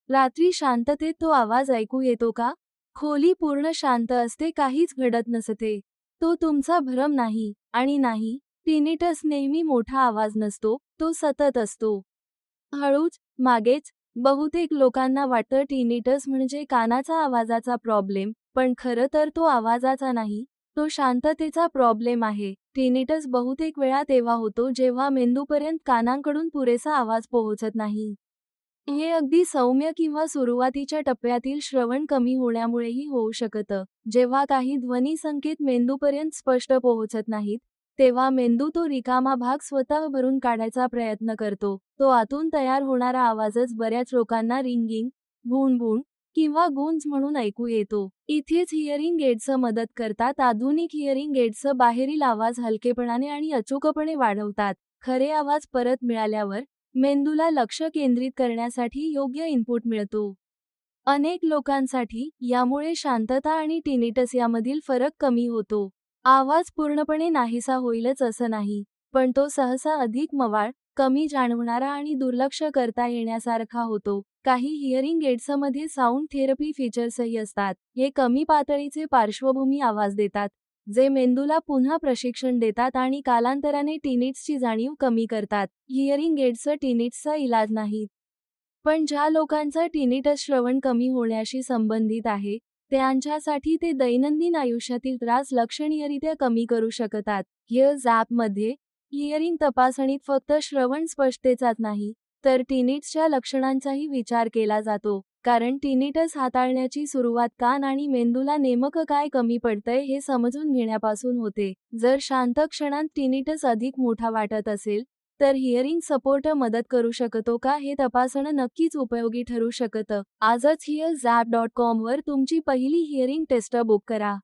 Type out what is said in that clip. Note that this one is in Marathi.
रात्री शांततेत तो आवाज ऐकू येतो का? खोली पूर्ण शांत असते, काहीच घडत नसते. तो तुमचा भ्रम नाही. आणि नाही, टिनिटस नेहमी मोठा आवाज नसतो, तो सतत असतो. हळूच, मागेच. बहुतेक लोकांना वाटतं टिनिटस म्हणजे कानाचा आवाजाचा प्रॉब्लेम, पण खरं तर तो आवाजाचा नाही, तो शांततेचा प्रॉब्लेम आहे. टिनिटस बहुतेक वेळा तेव्हा होतो जेव्हा मेंदूपर्यंत कानांकडून पुरेसा आवाज पोहोचत नाही. हे अगदी सौम्य किंवा सुरुवातीच्या टप्प्यातील श्रवण कमी होण्यामुळेही होऊ शकतं. जेव्हा काही ध्वनी संकेत मेंदूपर्यंत स्पष्ट पोहोचत नाहीत, तेव्हा मेंदू तो रिकामा भाग स्वतः भरून काढायचा प्रयत्न करतो. तो आतून तयार होणारा आवाजच बऱ्याच लोकांना रिंगिंग, भूणभूण किंवा गूंज म्हणून ऐकू येतो. इथेच हिअरिंग एड्स मदत करतात. आधुनिक हिअरिंग एड्स बाहेरील आवाज हलकेपणाने आणि अचूकपणे वाढवतात. खरे आवाज परत मिळाल्यावर मेंदूला लक्ष केंद्रित करण्यासाठी योग्य इनपुट मिळतो. अनेक लोकांसाठी यामुळे शांतता आणि टिनिटस यामधील फरक कमी होतो. आवाज पूर्णपणे नाहीसा होईलच असं नाही, पण तो सहसा अधिक मवाळ, कमी जाणवणारा आणि दुर्लक्ष करता येण्यासारखा होतो. काही हिअरिंग एड्समध्ये साऊंड थेरपी फीचर्सही असतात. हे कमी पातळीचे पार्श्वभूमी आवाज देतात, जे मेंदूला पुन्हा प्रशिक्षण देतात आणि कालांतराने टिनिट्सची जाणीव कमी करतात. हिअरिंग एड्स टिनिट्सचा इलाज नाहीत. पण ज्या लोकांचा टिनिटस श्रवण कमी होण्याशी संबंधित आहे, त्यांच्यासाठी ते दैनंदिन आयुष्यातील त्रास लक्षणीयरित्या कमी करू शकतात. हिअर्स ॲपमध्ये हिअरिंग तपासणीत फक्त श्रवण स्पष्टतेचाच नाही, तर टिनिट्सच्या लक्षणांचाही विचार केला जातो. कारण टिनिटस हाताळण्याची सुरुवात कान आणि मेंदूला नेमकं काय कमी पडतंय हे समजून घेण्यापासून होते. जर शांत क्षणात टिनिटस अधिक मोठा वाटत असेल, तर हिअरिंग सपोर्ट मदत करू शकतो का हे तपासणं नक्कीच उपयोगी ठरू शकतं. आजच hearsap.com वर तुमची पहिली हिअरिंग टेस्ट बुक करा.